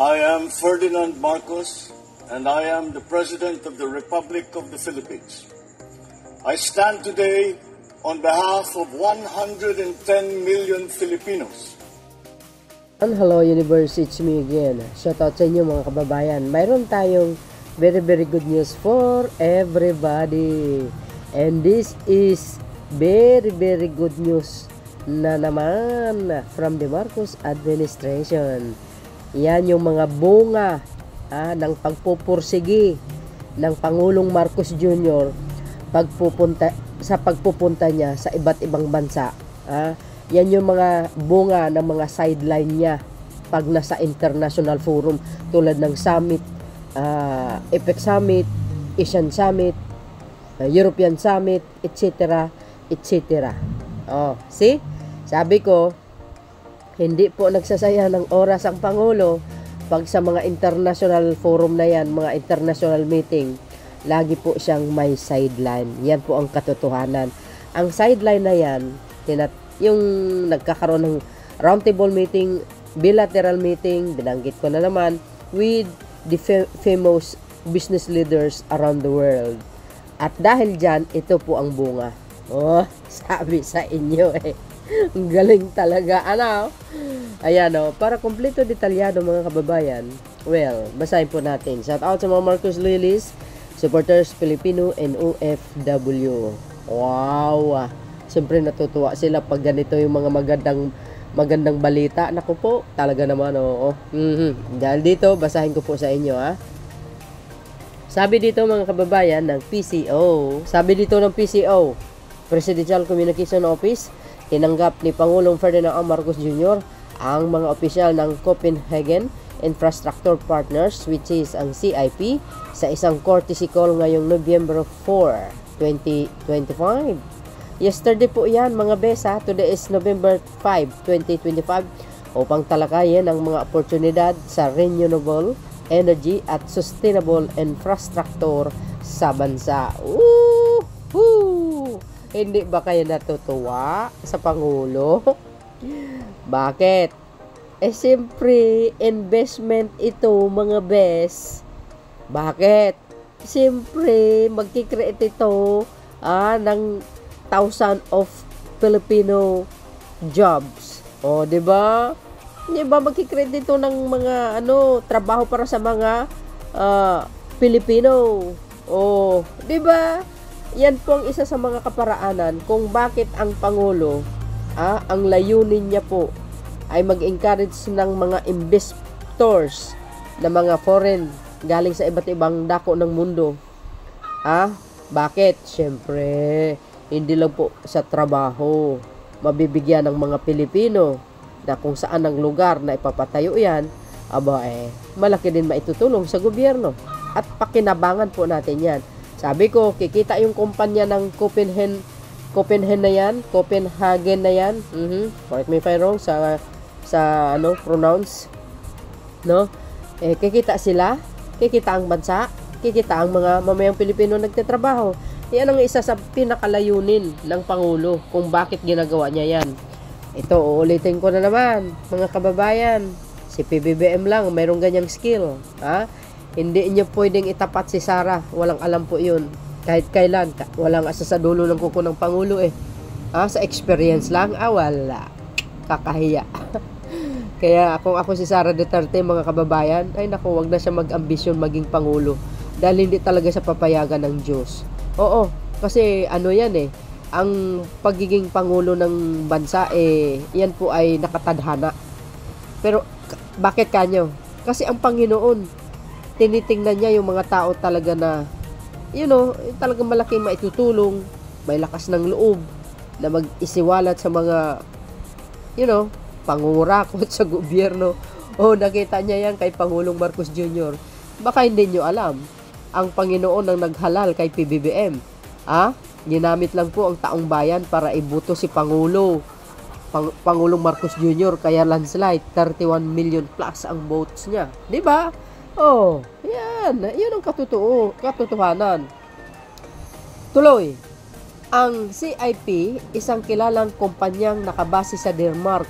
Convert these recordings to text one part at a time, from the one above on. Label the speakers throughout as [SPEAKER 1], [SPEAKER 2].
[SPEAKER 1] I am Ferdinand Marcos, and I am the President of the Republic of the Philippines. I stand today on behalf of 110 million Filipinos.
[SPEAKER 2] Hello Universe, it's me again. Shoutout sa inyo mga kababayan. Mayroon tayong very good news for everybody. And this is very good news na naman from the Marcos administration. Yan yung mga bunga ng pagpupursigi ng Pangulong Marcos Jr. pagpupunta niya sa iba't ibang bansa. Yan yung mga bunga ng mga sideline niya pag nasa international forum tulad ng summit, EPEC Summit, Asian Summit, European Summit, etc. See? Sabi ko, hindi po nagsasayang ng oras ang Pangulo pag sa mga international forum na yan, mga international meeting, lagi po siyang may sideline. Yan po ang katotohanan. Ang sideline na yan, yung nagkakaroon ng roundtable meeting, bilateral meeting, binanggit ko na naman, with the famous business leaders around the world. At dahil dyan, ito po ang bunga. Oh, sabi sa inyo Ang galing talaga, Ayan para kompleto detalyado mga kababayan. Well, basahin po natin. Shout out sa mga Marcos Loyalists, supporters Filipino and OFW. Wow! Siyempre natutuwa sila pag ganito yung mga magandang balita. Naku po, talaga naman Dahil dito, basahin ko po sa inyo Sabi dito mga kababayan ng PCO. Presidential Communication Office, tinanggap ni Pangulong Ferdinand Marcos Jr. ang mga opisyal ng Copenhagen Infrastructure Partners, which is ang CIP, sa isang courtesy call ngayong November 4, 2025. Yesterday po yan mga besa, today is November 5, 2025, upang talakayin ang mga oportunidad sa renewable energy at sustainable infrastructure sa bansa. Hindi ba kayo natutuwa sa Pangulo? Bakit? Siyempre, investment ito mga bes. Bakit? Siyempre, magkikreate ito ng 1,000 of Filipino jobs. Di ba? Di ba magkikreate ito ng mga trabaho para sa mga Pilipino. Di ba? Yan po ang isa sa mga kaparaanan kung bakit ang Pangulo, ang layunin niya po ay mag-encourage ng mga investors na mga foreign galing sa iba't ibang dako ng mundo. Bakit? Siyempre, hindi lang po sa trabaho mabibigyan ng mga Pilipino na kung saan ang lugar na ipapatayo yan, malaki din maitutulong sa gobyerno. At pakinabangan po natin yan. Sabi ko, kikita yung kumpanya ng Copenhagen na yan, correct me if I'm wrong sa pronounce, kikita sila, kikita ang bansa, kikita ang mga mamayang Pilipino nagtatrabaho. Yan ang isa sa pinakalayunin ng Pangulo kung bakit ginagawa niya yan. Ito, uulitin ko na naman, mga kababayan, si PBBM lang, mayroong ganyang skill, Hindi niyo pwedeng itapat si Sara. Walang alam po yun. Kahit kailan. Walang asa sa dulo ng kuko ng Pangulo Sa experience lang, wala. Kakahiya. Kaya kung ako si Sara Duterte, mga kababayan, wag na siya mag-ambisyon maging Pangulo. Dahil hindi talaga siya papayagan ng Diyos. Oo, kasi yan ang pagiging Pangulo ng bansa, yan po ay nakatadhana. Pero, bakit kanyo? Kasi ang Panginoon, tinitingnan niya yung mga tao talaga na talagang malaking maitutulong, may lakas ng loob na mag-isiwalat sa mga pangungurakot sa gobyerno. Nakita niya yan kay Pangulong Marcos Jr. Baka hindi nyo alam, ang Panginoon ang naghalal kay PBBM. Ginamit lang po ang taong bayan para ibuto si Pangulong Marcos Jr. Kaya landslide, 31 million plus ang votes niya. Di ba? Yan ang katotohanan. Tuloy, ang CIP, isang kilalang kumpanyang nakabase sa Denmark,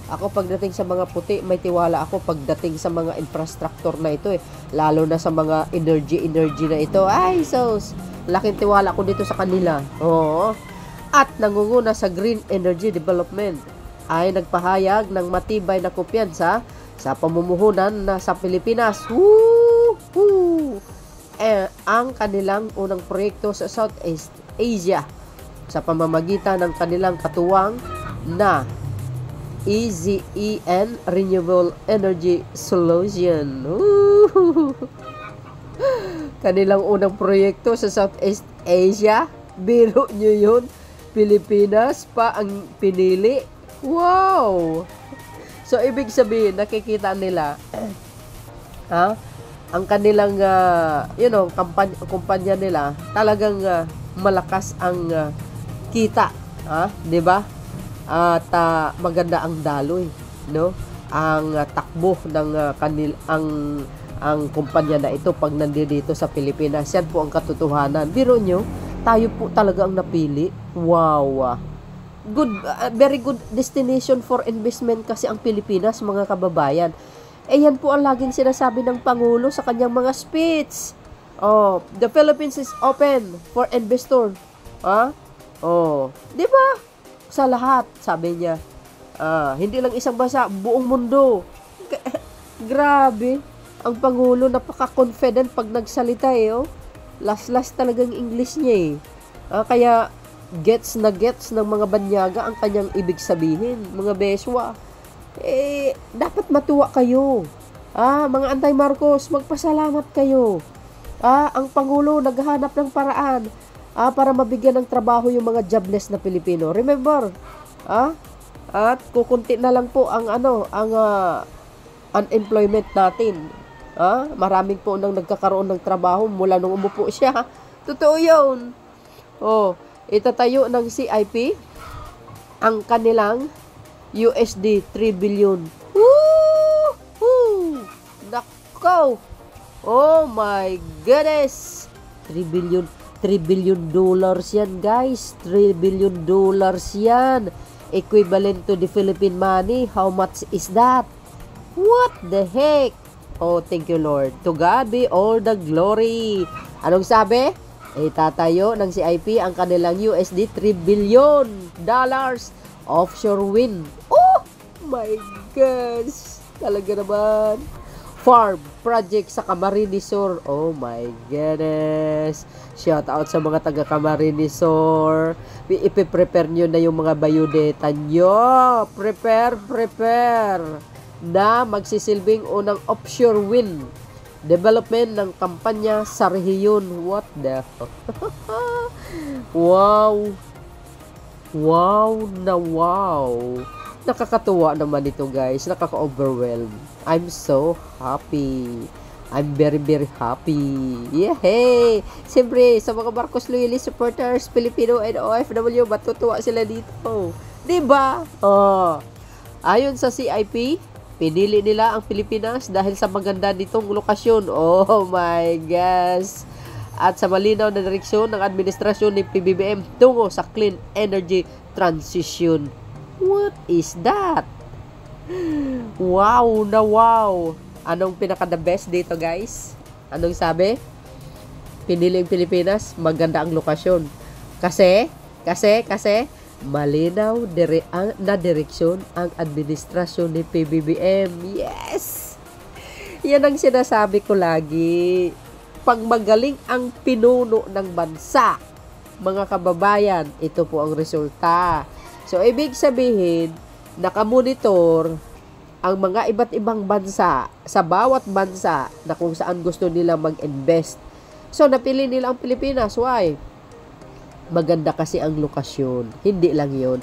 [SPEAKER 2] Ako pagdating sa mga puti, may tiwala ako pagdating sa mga infrastructure na ito eh. Lalo na sa mga energy na ito. Ay, sos, laking tiwala ko dito sa kanila. Oo. At nangunguna sa green energy development ay nagpahayag ng matibay na kumpiyansa sa pamumuhunan na sa Pilipinas. Woo! Ang kanilang unang proyekto sa Southeast Asia sa pamamagitan ng kanilang katuwang na EZEN Renewable Energy Solution. Kanilang unang proyekto sa Southeast Asia. Biro nyo yun. Pilipinas pa ang pinili. Wow! So, ibig sabihin, nakikita nila ang kanilang kumpanya nila talagang malakas ang kita, 'di ba? At maganda ang daloy, no? Ang takbo ng ang kumpanya na ito pag nandito sa Pilipinas. Yan po ang katotohanan. Biro nyo, tayo po talaga ang napili. Wow! Good, very good destination for investment kasi ang Pilipinas, mga kababayan. Yan po ang laging sinasabi ng Pangulo sa kanyang mga speech. The Philippines is open for investor. Di ba? Sa lahat, sabi niya. Hindi lang isang bansa, buong mundo. Grabe. Ang Pangulo, napaka-confident pag nagsalita eh. Last talagang English niya eh. Kaya, gets ng mga banyaga ang kanyang ibig sabihin. Mga beswa. Dapat matuwa kayo. Mga anti-Marcos, magpasalamat kayo. Ang Pangulo naghahanap ng paraan para mabigyan ng trabaho yung mga jobless na Pilipino. Remember, at kukunti na lang po ang unemployment natin. Maraming po nang nagkakaroon ng trabaho mula nung umupo siya. Totoo yun. Itatayo ng CIP ang kanilang USD 3 billion. Woo! Nako! Oh my goodness! 3 billion dollars yan, guys. 3 billion dollars yan. Equivalent to the Philippine money. How much is that? What the heck? Oh, thank you, Lord. To God be all the glory. Anong sabi? Itatayo ng CIP ang kanilang USD 3 billion dollars offshore wind. Oh my gosh! Talaga naman. Farm project sa Camarines Sur. Oh my goodness. Shout out sa mga taga Camarines Sur. Ipiprepare nyo na yung mga bayudeta nyo. Prepare na magsisilbing unang offshore wind development ng kampanya sa rehiyon. What the wow. Nakakatuwa naman ito, guys. Nakaka-overwhelm. I'm so happy. I'm very, very happy. Yay! Siyempre, sa mga Marcos Loyalist supporters, Filipino and OFW, matutuwa sila dito. Diba? Ayon sa CIP, pinili nila ang Pilipinas dahil sa maganda nitong lokasyon. Oh my gosh! At sa malinaw na direksyon ng administrasyon ni PBBM tungo sa clean energy transition. What is that? Wow na wow! Anong pinaka-the best dito, guys? Anong sabi? Pinili ang Pilipinas, maganda ang lokasyon. Kasi, malinaw na direksyon ang administrasyon ni PBBM. Yes! Yan ang sinasabi ko lagi. Pag magaling ang pinuno ng bansa, mga kababayan, ito po ang resulta. So, ibig sabihin, nakamonitor ang mga iba't ibang bansa sa bawat bansa na kung saan gusto nila mag-invest. So, napili nila ang Pilipinas. Why? Maganda kasi ang lokasyon. Hindi lang yun.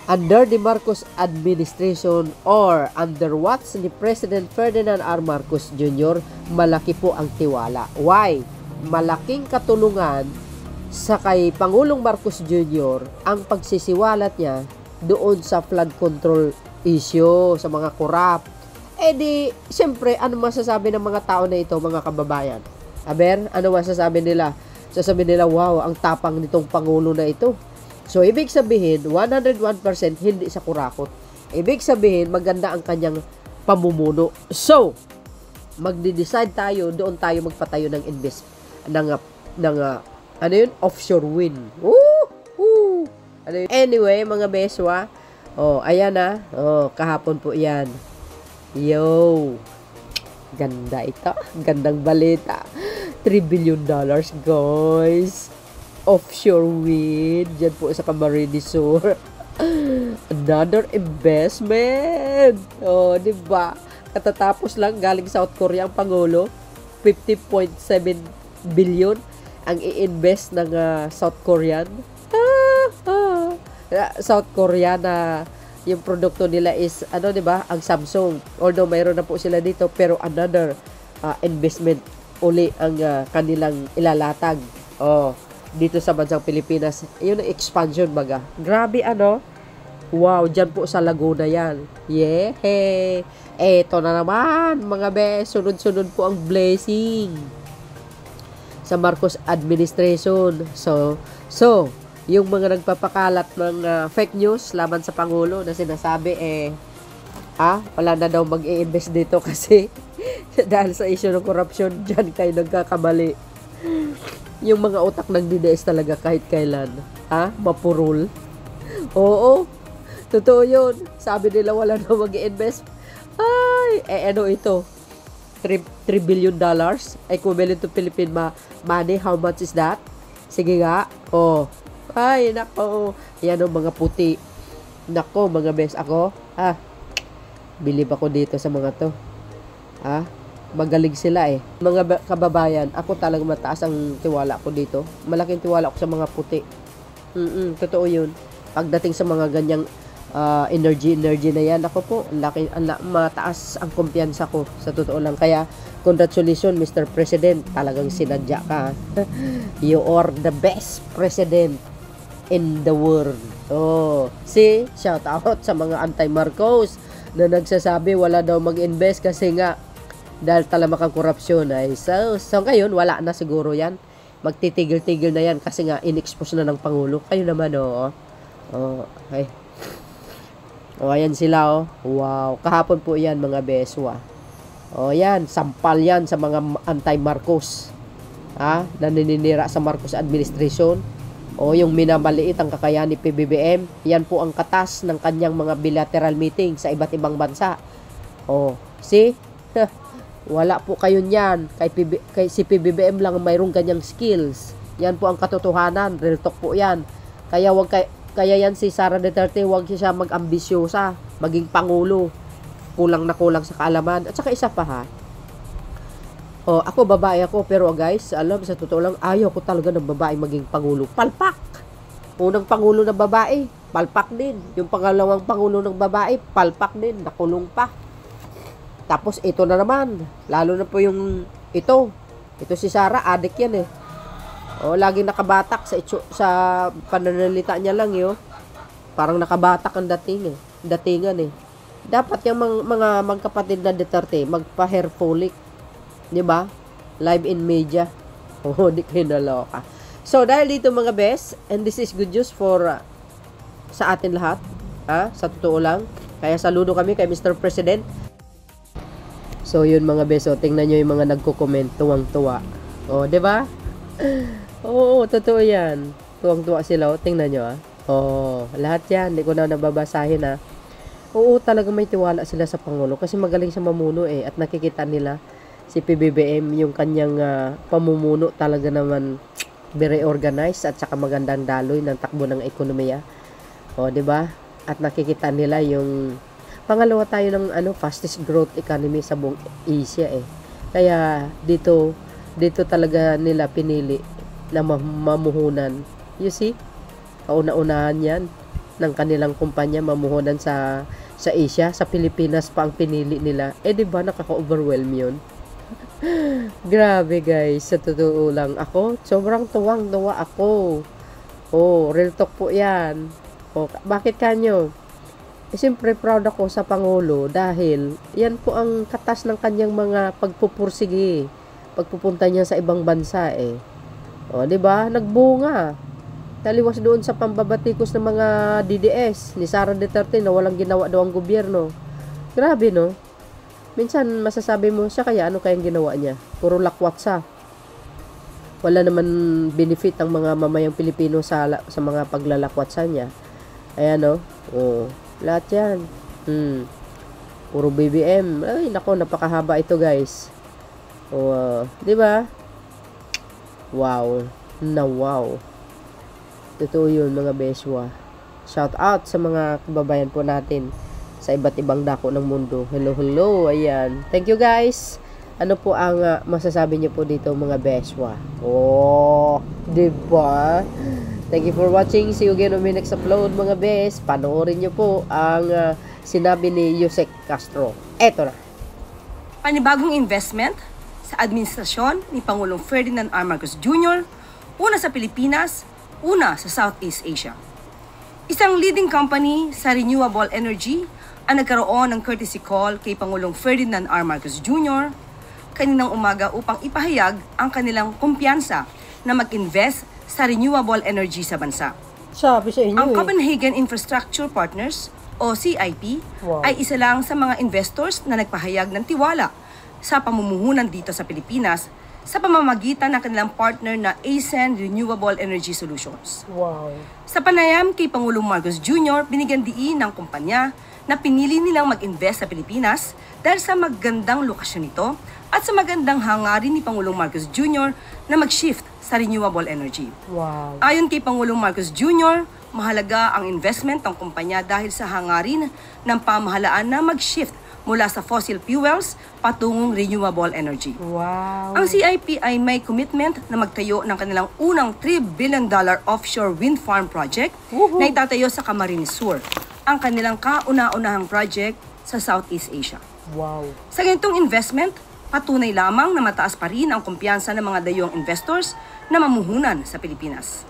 [SPEAKER 2] Under the Marcos administration or under what's ni President Ferdinand R. Marcos Jr., malaki po ang tiwala. Why? Malaking katulungan sa kay Pangulong Marcos Jr. ang pagsisiwalat niya doon sa flood control issue, sa mga korap. Siyempre, ano masasabi ng mga tao na ito, mga kababayan? Aber, ano masasabi nila? Sasabi nila, wow, ang tapang nitong Pangulo na ito. So, ibig sabihin, 101% hindi sa kurakot. Ibig sabihin, maganda ang kanyang pamumuno. So, magde-decide tayo, doon tayo magpatayo ng ano yun? Offshore wind. Woo! Ano yun? Anyway, mga beswa, ayan na. Kahapon po yan. Yo! Ganda ito. Gandang balita. $3 billion, guys. Offshore wind. Diyan po sa Camarines Sur. Another investment. Diba? Katatapos lang galing South Korea ang Pangulo. 50.7 billion ang i-invest ng South Korean. South Korea na yung produkto nila is diba? Ang Samsung. Although mayroon na po sila dito, pero another investment uli ang kanilang ilalatag. Dito sa bansang Pilipinas. Yun ang expansion baga. Grabe Wow, dyan po sa Laguna yan. Yeah! Eto na naman, mga sunod-sunod po ang blessing sa Marcos administration. So, yung mga nagpapakalat ng fake news laban sa Pangulo na sinasabi, wala na daw mag-i-invest dito kasi dahil sa issue ng korupsyon, dyan kayo nagkakamali. Yung mga utak ng DDS talaga kahit kailan. Mapurul. Oo. Totoo yun. Sabi nila wala na mag-i-invest. Ano ito? $3 billion? Equivalent to Philippine money. How much is that? Sige nga. Ay, nako. Yan mga puti. Nako, mga best. Ako, bilib ako dito sa mga to. Magaling sila Mga kababayan, ako talagang mataas ang tiwala ko dito. Malaking tiwala ko sa mga puti. Totoo yun. Pagdating sa mga ganyang energy na yan, ako po, mataas ang kumpiyansa ko sa totoo lang. Kaya, congratulations Mr. President, talagang sinadya ka. You are the best president in the world. Shout out sa mga anti-Marcos na nagsasabi wala daw mag-invest kasi nga dahil talamak ang korupsyon. So ngayon, wala na siguro yan. Magtitigil-tigil na yan kasi nga in-expose na ng Pangulo. Kayo naman, ayan sila, Wow. Kahapon po yan, mga beswa. Yan. Sampal yan sa mga anti-Marcos. Na naninira sa Marcos administration. Yung minamaliit ang kakayahan ni PBBM. Yan po ang katas ng kanyang mga bilateral meeting sa iba't ibang bansa. See? Wala po kayo niyan. Kay si PBBM lang mayroong ganyang skills. Yan po ang katotohanan. Real talk po yan. Kaya yan si Sara Duterte, huwag siya mag-ambisyosa, maging Pangulo. Kulang na kulang sa kaalaman. At saka isa pa ako babae ako, pero guys, alam, sa totoo lang, ayaw ko talaga ng babae maging Pangulo. Palpak! Unang Pangulo ng babae, palpak din. Yung pangalawang Pangulo ng babae, palpak din, nakulong pa. Tapos ito na naman, lalo na po yung ito si Sara, adik yan laging nakabatak sa pananalita niya lang parang nakabatak ang datingan dapat yung mga magkapatid na Duterte magpa-hair folic, di ba? Live in media. Di kayo naloka. So dahil dito mga best, and this is good news for sa atin lahat, sa totoo lang, kaya saludo kami kay Mr. President. So yun mga best, tingnan nyo yung mga nagko-comment, tuwang-tuwa. Di ba? Oo, totoo yan. Tuwang-tuwa sila. Tingnan nyo lahat yan. Hindi ko na nababasahin Oo, talaga may tiwala sila sa Pangulo. Kasi magaling siya mamuno At nakikita nila si PBBM, yung kanyang pamumuno talaga naman very organized at saka magandang daloy ng takbo ng ekonomiya. Diba? At nakikita nila yung pangalawa tayo ng fastest growth economy sa buong Asia Kaya dito talaga nila pinili na mamuhunan. You see? Kauna-unahan yan ng kanilang kumpanya mamuhunan sa Asia, sa Pilipinas pa ang pinili nila. Diba nakaka-overwhelm yun? Grabe guys, sa totoo lang ako, sobrang tuwang-tuwa ako. Real talk po yan. Bakit kanyo? Siyempre proud ako sa Pangulo dahil yan po ang katas ng kanyang mga pagpupursige, pagpupunta niya sa ibang bansa di ba? Nagbunga. Taliwas doon sa pambabatikos ng mga DDS ni Sara Duterte na walang ginawa daw ang gobyerno. Grabe, no? Minsan masasabi mo siya kaya ano kayang ginawa niya? Puro lakwatsa. Wala naman benefit ang mga mamayang Pilipino sa mga paglalakwatsa niya. Ayan, no? Oh, lahat yan. Puro BBM. Ay, nako, napakahaba ito, guys. Oh, di ba? Wow. Wow. Totoo yun, mga beswa. Shout out sa mga kababayan po natin sa iba't ibang dako ng mundo. Hello. Ayan. Thank you, guys. Ano po ang masasabi niyo po dito, mga beswa? Oh, diba? Thank you for watching. See you again on my next upload, mga bes. Panoorin niyo po ang sinabi ni Yusek Castro. Eto na.
[SPEAKER 3] Panibagong investment sa administrasyon ni Pangulong Ferdinand R. Marcos Jr., una sa Pilipinas, una sa Southeast Asia. Isang leading company sa renewable energy ang nagkaroon ng courtesy call kay Pangulong Ferdinand R. Marcos Jr. kaninang umaga upang ipahayag ang kanilang kumpiyansa na mag-invest sa renewable energy sa bansa.
[SPEAKER 2] Sabi sa inyo
[SPEAKER 3] Ang Copenhagen Infrastructure Partners o CIP ay isa lang sa mga investors na nagpahayag ng tiwala sa pamumuhunan dito sa Pilipinas sa pamamagitan ng kanilang partner na ASEAN Renewable Energy Solutions.
[SPEAKER 2] Wow.
[SPEAKER 3] Sa panayam kay Pangulong Marcos Jr., binigyan diin ng kumpanya na pinili nilang mag-invest sa Pilipinas dahil sa magandang lokasyon nito at sa magandang hangarin ni Pangulong Marcos Jr. na mag-shift sa renewable energy.
[SPEAKER 2] Wow.
[SPEAKER 3] Ayon kay Pangulong Marcos Jr., mahalaga ang investment ng kumpanya dahil sa hangarin ng pamahalaan na mag-shift mula sa fossil fuels patungong renewable energy.
[SPEAKER 2] Wow.
[SPEAKER 3] Ang CIP ay may commitment na magtayo ng kanilang unang $3 billion offshore wind farm project na itatayo sa Camarines Sur, ang kanilang kauna-unahang project sa Southeast Asia.
[SPEAKER 2] Wow.
[SPEAKER 3] Sa ganitong investment, patunay lamang na mataas pa rin ang kumpiyansa ng mga dayong investors na mamuhunan sa Pilipinas.